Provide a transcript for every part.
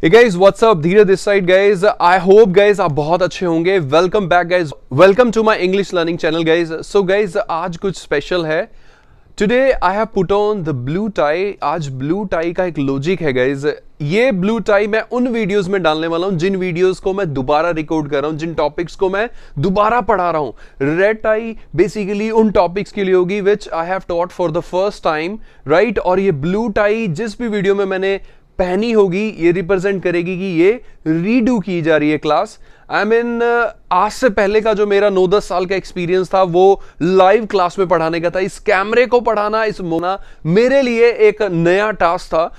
Hey guys, what's up? धीरे this side guys. I hope guys आप बहुत अच्छे होंगे. Welcome back guys. Welcome to my English learning channel guys. So guys आज कुछ special है. Today I have put on the blue tie. आज blue tie का एक लॉजिक है guys. ये ब्लू टाई मैं उन वीडियोस में डालने वाला हूं जिन वीडियोस को मैं दोबारा रिकॉर्ड कर रहा हूं, जिन टॉपिक्स को मैं दोबारा पढ़ा रहा हूं. रेड टाई बेसिकली उन टॉपिक्स के लिए होगी which I have taught for the first time, right. और ये ब्लू टाई जिस भी वीडियो में मैंने पहनी होगी ये रिप्रेजेंट करेगी कि ये रीडू की जा रही है क्लास. आई मीन आज से पहले का जो मेरा 9-10 साल का एक्सपीरियंस था वो लाइव क्लास में पढ़ाने का था. इस कैमरे को पढ़ाना, इस मोना मेरे लिए एक नया टास्क था.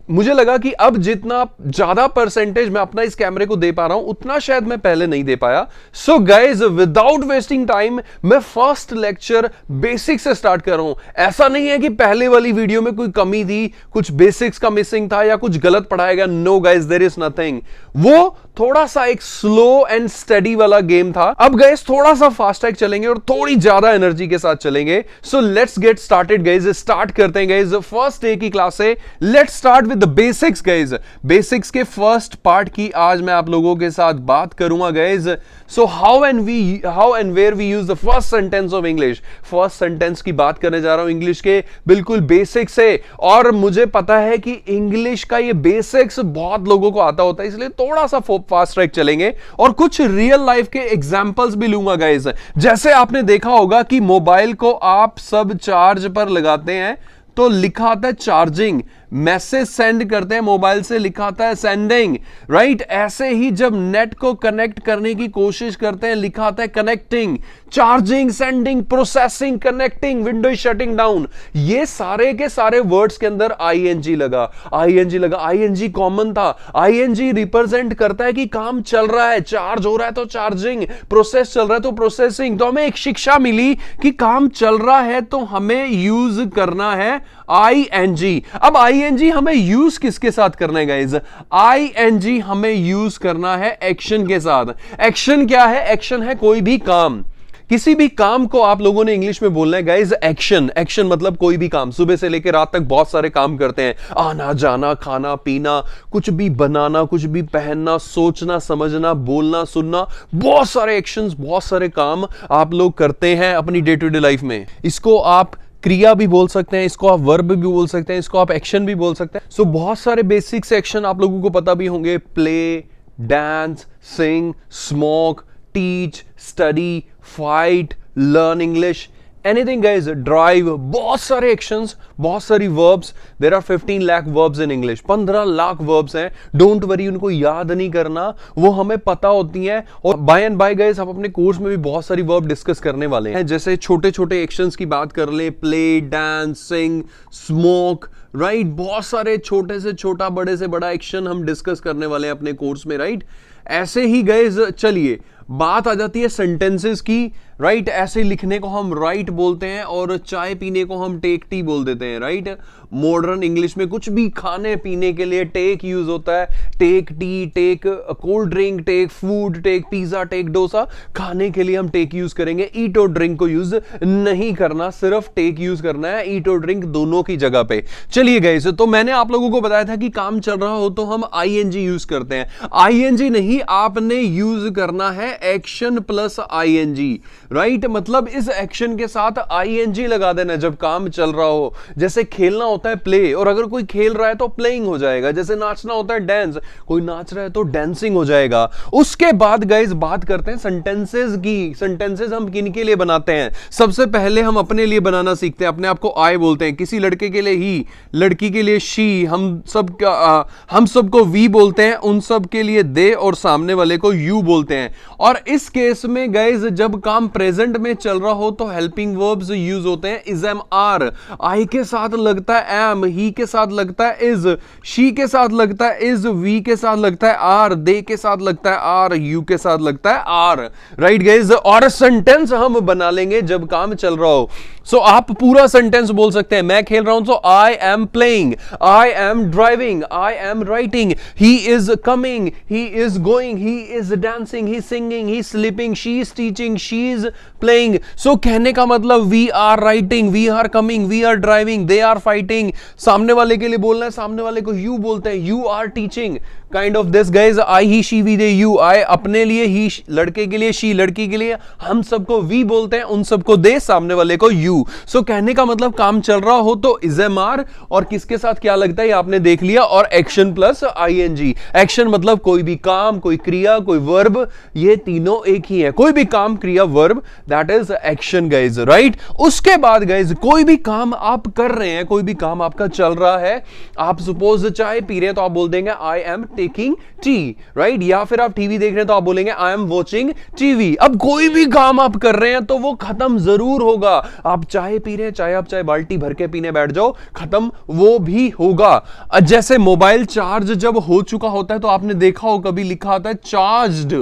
मुझे लगा कि अब जितना ज्यादा परसेंटेज मैं अपना इस कैमरे को दे पा रहा हूं उतना शायद मैं पहले नहीं दे पाया. So guys without wasting time मैं फर्स्ट लेक्चर बेसिक से स्टार्ट कर रहा हूं. ऐसा नहीं है कि पहले वाली वीडियो में कोई कमी थी, कुछ बेसिक्स का मिसिंग था या कुछ गलत पढ़ाया गया. No guys, there is nothing. वो थोड़ा सा एक स्लो एंड स्टडी वाला गेम था. अब गाइज थोड़ा सा फास्ट ट्रैक चलेंगे और थोड़ी ज्यादा एनर्जी के साथ चलेंगे. So let's get started guys. Start करते हैं गाइज फर्स्ट डे की क्लास से. Let's start the basics guys. Basics के फर्स्ट पार्ट की आज मैं आप लोगों के साथ बात करूंगा guys. So how and where we use the first sentence of English. First sentence की बात करने जा रहा हूं इंग्लिश के बिल्कुल बेसिक्स से. और मुझे पता है कि इंग्लिश का ये बेसिक्स बहुत लोगों को आता होता है, इसलिए थोड़ा सा फास्ट ट्रैक चलेंगे और कुछ रियल लाइफ के एग्जांपल्स भी लूंगा गाइज. जैसे आपने देखा होगा कि मोबाइल को आप सब चार्ज पर लगाते हैं तो लिखा आता है चार्जिंग. मैसेज सेंड करते हैं मोबाइल से, लिखा आता है सेंडिंग, राइट. ऐसे ही जब नेट को कनेक्ट करने की कोशिश करते हैं लिखा आता है connecting. Charging, sending, processing, connecting, window shutting down. ये सारे के सारे वर्ड्स के अंदर आईएनजी लगा. आईएनजी कॉमन था. आईएनजी रिप्रेजेंट करता है कि काम चल रहा है. चार्ज हो रहा है तो चार्जिंग, प्रोसेस चल रहा है तो प्रोसेसिंग. तो हमें एक शिक्षा मिली कि काम चल रहा है तो हमें यूज करना है आईएनजी. अब आईएनजी हमें यूज किसके साथ करना है गाइज? आईएनजी हमें यूज करना है एक्शन के साथ. एक्शन क्या है? एक्शन है कोई भी काम. किसी भी काम को आप लोगों ने इंग्लिश में बोलना है गाइज एक्शन. एक्शन मतलब कोई भी काम. सुबह से लेकर रात तक बहुत सारे काम करते हैं. आना जाना, खाना पीना, कुछ भी बनाना, कुछ भी पहनना, सोचना समझना, बोलना सुनना, बहुत सारे एक्शंस, बहुत सारे काम आप लोग करते हैं अपनी डे टू डे लाइफ में. इसको आप क्रिया भी बोल सकते हैं, इसको आप वर्ब भी बोल सकते हैं, इसको आप एक्शन भी बोल सकते हैं. सो बहुत सारे बेसिक्स एक्शन आप लोगों को पता भी होंगे. Play, dance, sing, smoke, teach, study, fight, learn English, anything guys, drive. बहुत सारे एक्शंस, बहुत सारी verbs. There are 15 lakh verbs in English. 15 lakh verbs हैं. डोंट वरी, उनको याद नहीं करना, वो हमें पता होती हैं. और बाय एंड बाय गाइज हम अपने कोर्स में भी बहुत सारी वर्ब डिस्कस करने वाले हैं. जैसे छोटे छोटे एक्शंस की बात कर ले, play, dance, sing, smoke, right. बहुत सारे छोटे से छोटा, बड़े से बड़ा एक्शन हम डिस्कस करने वाले हैं अपने कोर्स में, राइट. ऐसे ही गाइज चलिए बात आ जाती है सेंटेंसेस की, राइट. ऐसे लिखने को हम राइट बोलते हैं और चाय पीने को हम टेक टी बोल देते हैं, राइट. मॉडर्न इंग्लिश में कुछ भी खाने पीने के लिए टेक यूज होता है. Take tea, take cold drink, take food, take pizza, take dosa. खाने के लिए हम टेक यूज करेंगे. ईट और ड्रिंक को यूज नहीं करना, सिर्फ टेक यूज करना है. ईट और ड्रिंक दोनों की जगह पे. चलिए गाइस, तो मैंने आप लोगों को बताया था कि काम चल रहा हो तो हम आईएनजी यूज करते हैं. आईएनजी नहीं, आपने यूज करना है एक्शन प्लस आईएनजी, राइट. मतलब इस एक्शन के साथ आईएनजी लगा देना जब काम चल रहा हो. जैसे खेलना होता है प्ले, और अगर कोई खेल रहा है तो प्लेइंग हो जाएगा. जैसे नाचना होता है डांस, कोई नाच रहा है तो डांसिंग हो जाएगा. उसके बाद गाइस बात करते हैं सेंटेंसेस की. सेंटेंसेस हम किन के लिए बनाते हैं? सबसे पहले हम अपने लिए बनाना सीखते हैं. अपने आप को आई बोलते हैं. किसी लड़के के लिए ही, लड़की के लिए शी, हम सबको वी बोलते हैं. उन सब के लिए दे और सामने वाले को यू बोलते हैं. और इस केस में गाइस जब काम प्रेजेंट में चल रहा हो तो हेल्पिंग वर्ब्स यूज होते हैं. Is, am, are. आई के साथ लगता है एम, ही के साथ लगता है इज, शी के साथ लगता है इज, वी के साथ लगता है आर, दे के साथ लगता है आर, यू के साथ लगता है आर, राइट गाइस. और सेंटेंस हम बना लेंगे जब काम चल रहा हो. सो आप पूरा सेंटेंस बोल सकते हैं. मैं खेल रहा हूं तो I am playing, I am driving, I am writing, he is coming, he is going, he is dancing, he singing, he sleeping, she is teaching, she is playing. So कहने का मतलब we are writing, we are coming, we are driving, they are fighting. सामने वाले के लिए बोलना है, सामने वाले को यू बोलते हैं, you are teaching. Kind of this guys, I he she we they you, I अपने लिए, ही लड़के के लिए, शी लड़की के लिए, हम सबको वी बोलते हैं, उन सबको दे, सामने वाले को यू। सो कहने का मतलब काम चल रहा हो तो इज एम आर और किसके साथ क्या लगता है आपने देख लिया, और एक्शन प्लस आईएनजी। एक्शन मतलब कोई भी काम, कोई क्रिया, कोई वर्ब, ये तीनों एक ही है, कोई भी काम, क्रिया, verb, that is action guys, right. उसके बाद गाइज कोई भी काम आप कर रहे हैं, कोई भी काम आपका चल रहा है, आप सपोज चाय पी रहे हैं तो आप बोल देंगे I am taking tea, right. या फिर आप टीवी देख रहे हैं तो आप बोलेंगे आई एम वॉचिंग टीवी। अब कोई भी काम आप कर रहे हैं तो वो खत्म जरूर होगा। आप चाय पी रहे हैं, चाहे आप चाहे बाल्टी भर के पीने बैठ जाओ, खत्म वो भी होगा। जैसे मोबाइल चार्ज जब हो चुका होता है तो आपने देखा हो कभी लिखा आता है चार्ज्ड,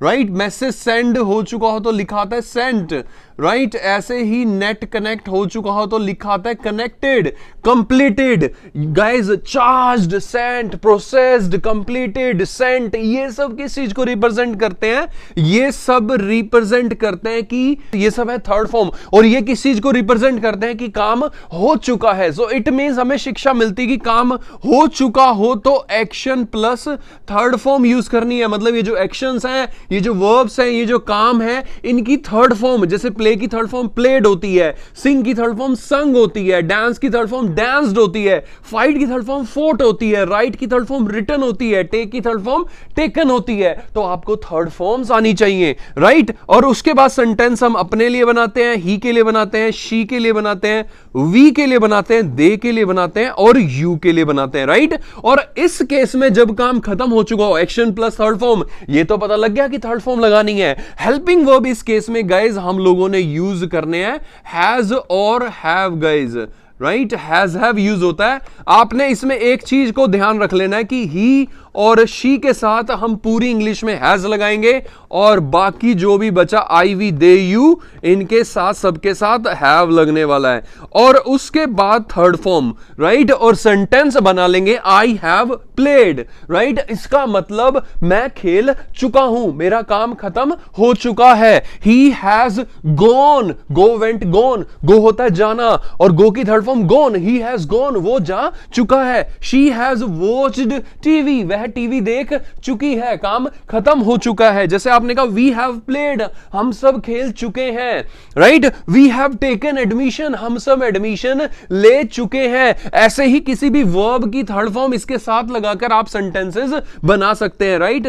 राइट। मैसेज सेंड हो चुका हो तो लिखा आता है सेंट, राइट। ऐसे ही नेट कनेक्ट हो चुका हो तो लिखा आता है connected, completed. Guys charged, sent, processed, completed, sent, ये सब किस चीज को रिप्रेजेंट करते हैं? ये सब रिप्रेजेंट करते हैं कि ये सब है थर्ड फॉर्म, और ये किस चीज को रिप्रेजेंट करते हैं कि काम हो चुका है। सो इट मींस हमें शिक्षा मिलती कि काम हो चुका हो तो action plus third form use करनी है। मतलब ये जो एक्शंस हैं, ये जो वर्ब्स हैं, ये जो काम है, इनकी थर्ड फॉर्म, जैसे प्ले की थर्ड फॉर्म प्लेड होती है, सिंग की थर्ड फॉर्म संग होती है, डांस की थर्ड फॉर्म डांस्ड होती है, फाइट की थर्ड फॉर्म फोट होती है, राइट की थर्ड फॉर्म रिटन होती है, टेक की थर्ड फॉर्म टेकन होती है। तो आपको थर्ड फॉर्म्स आनी चाहिए, राइट। और उसके बाद सेंटेंस हम अपने लिए बनाते हैं, ही के लिए बनाते हैं, शी के लिए बनाते हैं, वी के लिए बनाते हैं, दे के लिए बनाते हैं और यू के लिए बनाते हैं, राइट। और इस केस में जब काम खत्म हो चुका हो, एक्शन प्लस थर्ड फॉर्म, ये तो पता लग गया कि थर्ड फॉर्म लगानी है। हेल्पिंग वर्ब इस केस में गाइज हम लोगों ने यूज करने हैं हैज और have guys, right. Has have use होता है। आपने इसमें एक चीज को ध्यान रख लेना है कि ही और शी के साथ हम पूरी इंग्लिश में हैज लगाएंगे और बाकी जो भी बचा आई वी दे यू, इनके साथ सबके साथ हैव लगने वाला है। और उसके बाद थर्ड फॉर्म, राइट। और सेंटेंस बना लेंगे आई हैव प्लेड, राइट। इसका मतलब मैं खेल चुका हूं, मेरा काम खत्म हो चुका है। He has gone, go went gone, go होता है जाना और गो की third form gone, he has gone, वो जा चुका है। शी हैज वॉच्ड टीवी, वह टीवी देख चुकी है, काम खत्म हो चुका है। जैसे आपने कहा वी हैव प्लेड, हम सब खेल चुके हैं, right. We have taken admission, हम सब एडमिशन ले चुके हैं। ऐसे ही किसी भी वर्ब की थर्ड फॉर्म इसके साथ लगाकर आप सेंटेंसेस बना सकते हैं, राइट।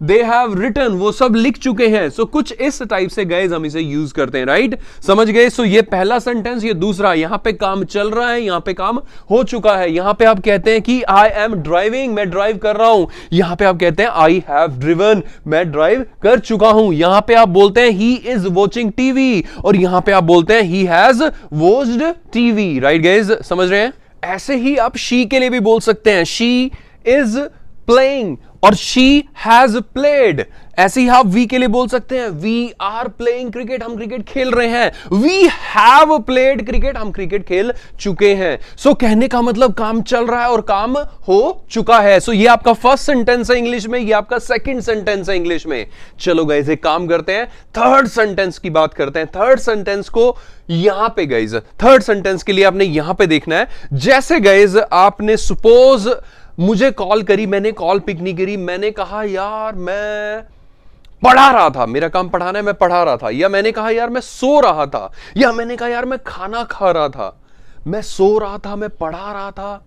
दे हैव रिटन, वो सब लिख चुके हैं। सो कुछ इस टाइप से गाइस हम इसे यूज करते हैं, राइट। समझ गए। सो ये पहला सेंटेंस, ये दूसरा, यहां पे काम चल रहा है, यहां पे काम हो चुका है। यहां पे आप कहते हैं कि आई एम ड्राइविंग, मैं ड्राइव कर रहा हूं। यहां पे आप कहते हैं आई हैव ड्रिवन, मैं ड्राइव कर चुका हूं। यहां पे आप बोलते हैं ही इज वॉचिंग टीवी, और यहां पे आप बोलते हैं he has watched TV, right guys. समझ रहे हैं। ऐसे ही आप शी के लिए भी बोल सकते हैं, शी इज प्लेइंग और शी हैज प्लेड। ऐसे ही आप वी के लिए बोल सकते हैं, वी आर प्लेइंग क्रिकेट, हम क्रिकेट खेल रहे हैं। वी हैव प्लेड क्रिकेट, हम क्रिकेट खेल चुके हैं। सो कहने का मतलब काम चल रहा है और काम हो चुका है। सो ये आपका फर्स्ट सेंटेंस है इंग्लिश में, ये आपका सेकंड सेंटेंस है इंग्लिश में। चलो गाइज एक काम करते हैं, थर्ड सेंटेंस की बात करते हैं। थर्ड सेंटेंस को यहां पे गाइज, थर्ड सेंटेंस के लिए आपने यहां पे देखना है। जैसे गाइज आपने सपोज मुझे कॉल करी, मैंने कॉल पिक नहीं करी, मैंने कहा यार मैं पढ़ा रहा था, मेरा काम पढ़ाना है, मैं पढ़ा रहा था। या मैंने कहा यार मैं सो रहा था, या मैंने कहा यार मैं खाना खा रहा था। मैं सो रहा था, मैं पढ़ा रहा था,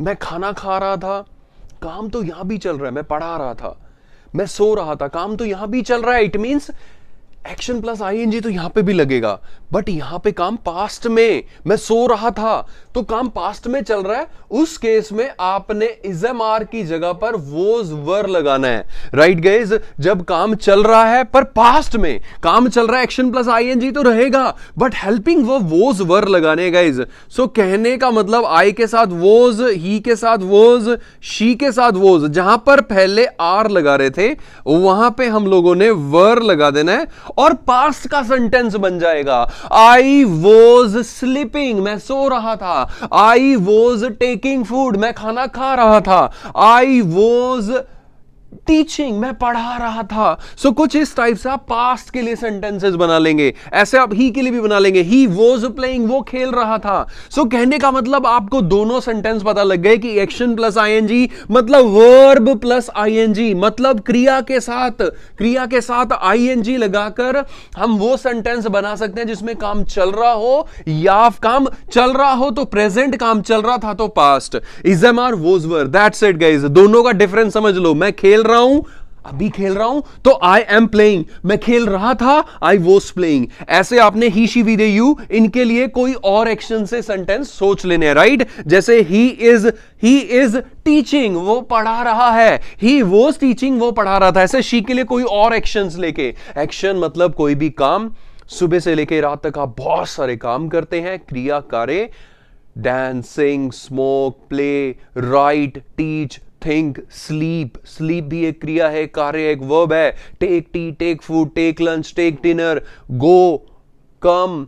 मैं खाना खा रहा था। काम तो यहां भी चल रहा है, मैं पढ़ा रहा था, मैं सो रहा था, काम तो यहां भी चल रहा है। It means action plus ING तो यहां पे भी लगेगा, बट यहां पे काम पास्ट में, मैं सो रहा था तो काम पास्ट में चल रहा है। उस केस में आपने इजएमआर की जगह पर वोज वर लगाना है, राइट गाइस। जब काम चल रहा है पर पास्ट में काम चल रहा है, एक्शन प्लस आईएनजी तो रहेगा, बट हेल्पिंग वर्ब वोज वर लगाने गाइस। सो कहने का मतलब आई के साथ वोज, ही के साथ वोज, शी के साथ वोज, जहां पर पहले आर लगा रहे थे वहां पे हम लोगों ने वर लगा देना है और पास्ट का सेंटेंस बन जाएगा। आई वॉज स्लीपिंग, मैं सो रहा था। आई वॉज टेकिंग फूड, मैं खाना खा रहा था। आई वॉज टीचिंग, मैं पढ़ा रहा था। सो कुछ इस टाइप से आप पास्ट के लिए सेंटेंसेस बना लेंगे, ऐसे आप ही के लिए भी बना लेंगे, ही वॉज प्लेइंग, वो खेल रहा था। सो कहने का मतलब आपको दोनों सेंटेंस पता लग गए कि एक्शन प्लस आईएनजी मतलब वर्ब प्लस आईएनजी, मतलब क्रिया के साथ आईएनजी लगाकर हम वो सेंटेंस बना सकते हैं जिसमें काम चल रहा हो, या काम चल रहा हो तो प्रेजेंट, काम चल रहा था तो past. Is am are was were, that's it guys. दोनों का डिफरेंस समझ लो। मैं खेल रहा हूं, अभी खेल रहा हूं तो आई एम प्लेइंग, मैं खेल रहा था आई वॉज प्लेइंग। ऐसे आपने ही शी वी दे यू, इनके लिए कोई और एक्शन से सेंटेंस सोच लेने हैं, राइट। जैसे ही इज टीचिंग, वो पढ़ा रहा है, ही वॉज टीचिंग, वो पढ़ा रहा था। ऐसे शी के लिए कोई और एक्शन लेके, एक्शन मतलब कोई भी काम, सुबह से लेकर रात तक आप बहुत सारे काम करते हैं, क्रिया कार्य, dancing, smoke, play, write, teach, think, sleep भी एक क्रिया है, कार्य एक वर्ब है। Take tea, take food, take lunch, take dinner, go, come,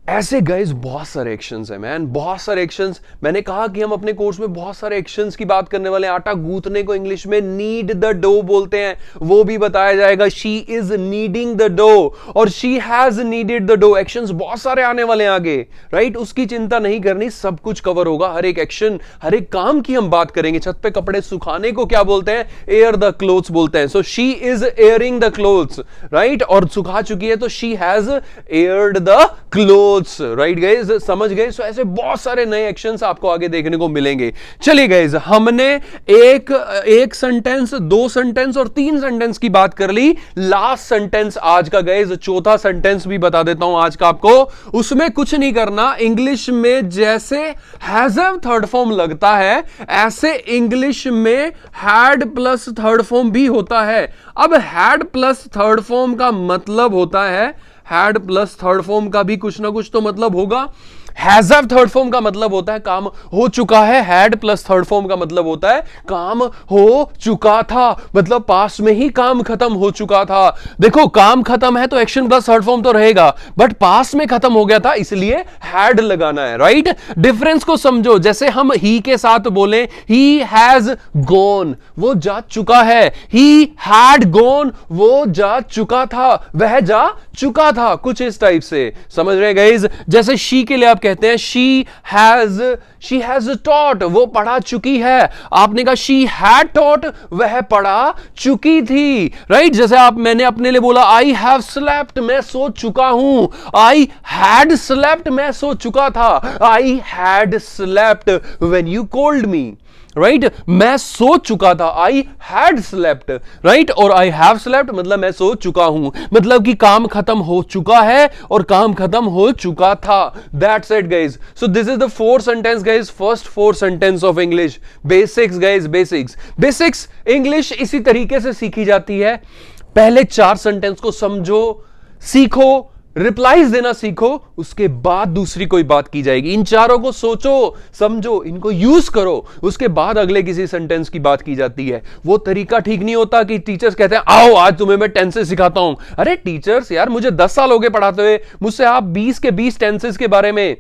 ऐसे गाइस बहुत सारे एक्शंस हैं मैन, बहुत सारे एक्शंस। मैंने कहा कि हम अपने कोर्स में बहुत सारे एक्शंस की बात करने वाले हैं। आटा गूंथने को इंग्लिश में नीड द डो बोलते हैं, वो भी बताया जाएगा। She is needing the dough और she has needed the dough. Actions बहुत सारे आने वाले हैं आगे, राइट। उसकी चिंता नहीं करनी, सब कुछ कवर होगा। हर एक एक्शन, हर एक काम की हम बात करेंगे। छत पे कपड़े सुखाने को क्या बोलते हैं? एयर द क्लोथ्स बोलते हैं। So she is airing the clothes, right. और सुखा चुकी है तो she has aired the clothes, right guys, समझ गए। सो ऐसे बहुत सारे नए एक्शंस आपको आगे देखने को मिलेंगे। चलिए गाइज, हमने एक सेंटेंस, दो सेंटेंस और तीन सेंटेंस की बात कर ली। लास्ट सेंटेंस आज का गाइज, चौथा सेंटेंस भी बता देता हूं आज का आपको। उसमें कुछ नहीं करना। इंग्लिश में जैसे हैज थर्ड फॉर्म लगता है, ऐसे इंग्लिश में हैड प्लस थर्ड फॉर्म भी होता है। अब हैड प्लस थर्ड फॉर्म का मतलब होता है, हैड प्लस थर्ड फॉर्म का भी कुछ ना कुछ तो मतलब होगा। हैज हैव थर्ड फॉर्म का मतलब होता है काम हो चुका है, हैड प्लस थर्ड फॉर्म का मतलब होता है काम हो चुका था, मतलब पास्ट में ही काम खत्म हो चुका था। देखो काम खत्म है तो एक्शन प्लस थर्ड फॉर्म तो रहेगा, बट पास्ट में खत्म हो गया था इसलिए हैड लगाना है, राइट। डिफरेंस को समझो। जैसे हम ही के साथ बोले ही हैज गॉन, वो जा चुका है। ही हैड गॉन, वो जा चुका था, वह जा चुका था, कुछ इस टाइप से, समझ रहे गाइस। जैसे शी के लिए आप कहते हैं शी हैज टॉट, वो पढ़ा चुकी है। आपने कहा शी हैड टॉट, वह पढ़ा चुकी थी, राइट। जैसे मैंने अपने लिए बोला आई हैव स्लेप्ट, मैं सो चुका हूं। आई हैड स्लेप्ट, मैं सो चुका था। I had slept when you called me, right. मैं सो चुका था, आई हैड स्लेप्ट, राइट। और आई हैव स्लेप्ट मतलब मैं सो चुका हूं, मतलब कि काम खत्म हो चुका है और काम खत्म हो चुका था। That's it guys. So this is the four sentence guys, first four sentence of English. Basics guys, basics English इसी तरीके से सीखी जाती है। पहले चार सेंटेंस को समझो, सीखो, रिप्लाईज देना सीखो, उसके बाद दूसरी कोई बात की जाएगी। इन चारों को सोचो, समझो, इनको यूज करो, उसके बाद अगले किसी सेंटेंस की बात की जाती है। वो तरीका ठीक नहीं होता कि टीचर्स कहते हैं आओ आज तुम्हें मैं टेंसेस सिखाता हूं। अरे टीचर्स यार, मुझे 10 साल हो गए पढ़ाते हुए, मुझसे आप 20 के 20 टेंसेस के बारे में,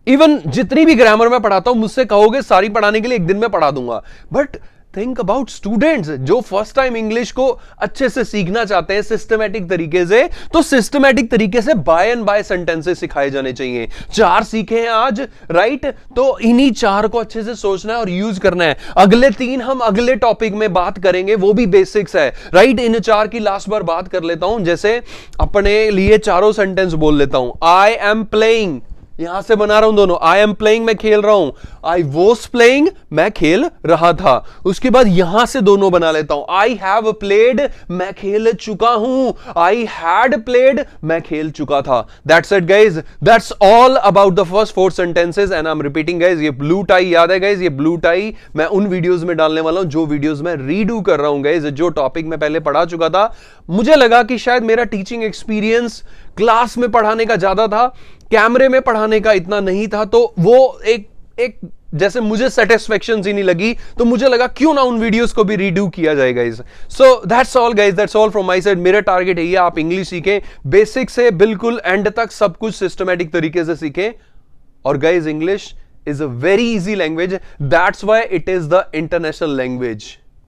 इवन जितनी भी ग्रामर में पढ़ाता हूं, मुझसे कहोगे सारी पढ़ाने के लिए एक दिन में पढ़ा दूंगा। बट थिंक अबाउट स्टूडेंट्स जो फर्स्ट टाइम इंग्लिश को अच्छे से सीखना चाहते हैं सिस्टमैटिक तरीके से, तो सिस्टमैटिक तरीके से बाय एंड बाय सेंटेंसेस सिखाए जाने चाहिए। चार सीखे हैं आज, राइट, तो इन्हीं चार को अच्छे से सोचना है और यूज करना है। अगले तीन हम अगले टॉपिक में बात करेंगे, वो भी बेसिक्स है, राइट। इन चार की लास्ट बार बात कर लेता हूं। जैसे अपने लिए चारों सेंटेंस बोल लेता हूं। आई एम प्लेइंग, यहां से बना रहा हूं दोनों। आई एम प्लेइंग, मैं खेल रहा हूं। आई वॉज प्लेइंग, मैं खेल रहा था। उसके बाद यहां से दोनों बना लेता हूं। आई हैव प्लेड, मैं खेल चुका हूं। आई हैड प्लेड, मैं खेल चुका था। That's it guys, that's all about the first four sentences and I am repeating guys. ये ब्लू टाई याद है गाइज, ये ब्लू टाई मैं उन वीडियोस में डालने वाला हूं जो वीडियोस में रीडू कर रहा हूं गाइज। जो टॉपिक मैं पहले पढ़ा चुका था, मुझे लगा कि शायद मेरा टीचिंग एक्सपीरियंस क्लास में पढ़ाने का ज्यादा था, कैमरे में पढ़ाने का इतना नहीं था, तो वो एक जैसे मुझे सेटिस्फेक्शन ही नहीं लगी, तो मुझे लगा क्यों ना उन वीडियोस को भी रीडू किया जाए guys. So that's all guys, that's all from my side. मेरा टारगेट है ये, आप इंग्लिश सीखें बेसिक से बिल्कुल एंड तक, सब कुछ सिस्टमैटिक तरीके से सीखें। और guys English is a very easy language, that's why it is the international language.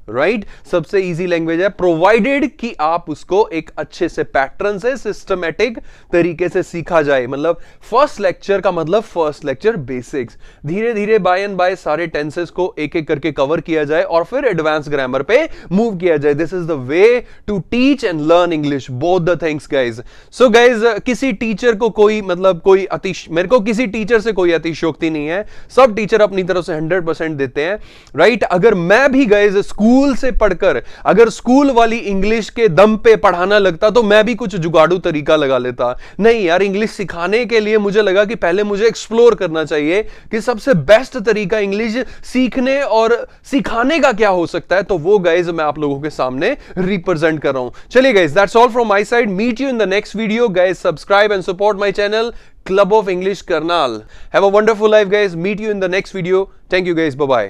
Right सबसे इजी लैंग्वेज है, प्रोवाइडेड कि आप उसको एक अच्छे से पैटर्न से सिस्टमेटिक तरीके से सीखा जाए। मतलब फर्स्ट लेक्चर का मतलब फर्स्ट लेक्चर बेसिक्स, धीरे धीरे बाय एंड बाय सारे टेंसेस को एक एक करके कवर किया जाए और फिर एडवांस ग्रामर पे मूव किया जाए। This is the way to teach and learn English, both the things guys. So guys किसी टीचर को कोई मतलब कोई मेरे को किसी टीचर से कोई अतिशयोक्ति नहीं है, सब टीचर अपनी तरफ से 100% देते हैं, राइट। अगर मैं भी गाइज स्कूल से पढ़कर अगर स्कूल वाली इंग्लिश के दम पे पढ़ाना लगता तो मैं भी कुछ जुगाड़ू तरीका लगा लेता। नहीं यार, इंग्लिश सिखाने के लिए मुझे लगा कि पहले मुझे एक्सप्लोर करना चाहिए कि सबसे बेस्ट तरीका इंग्लिश सीखने और सिखाने का क्या हो सकता है। तो वो गाइज मैं आप लोगों के सामने रिप्रेजेंट कर रहा हूं। चलिए guys, that's all from my side. Meet you in the next video guys. Subscribe and support my channel Club of English Karnal. Have a wonderful life guys. Meet you in the next video. Thank you guys. Bye bye.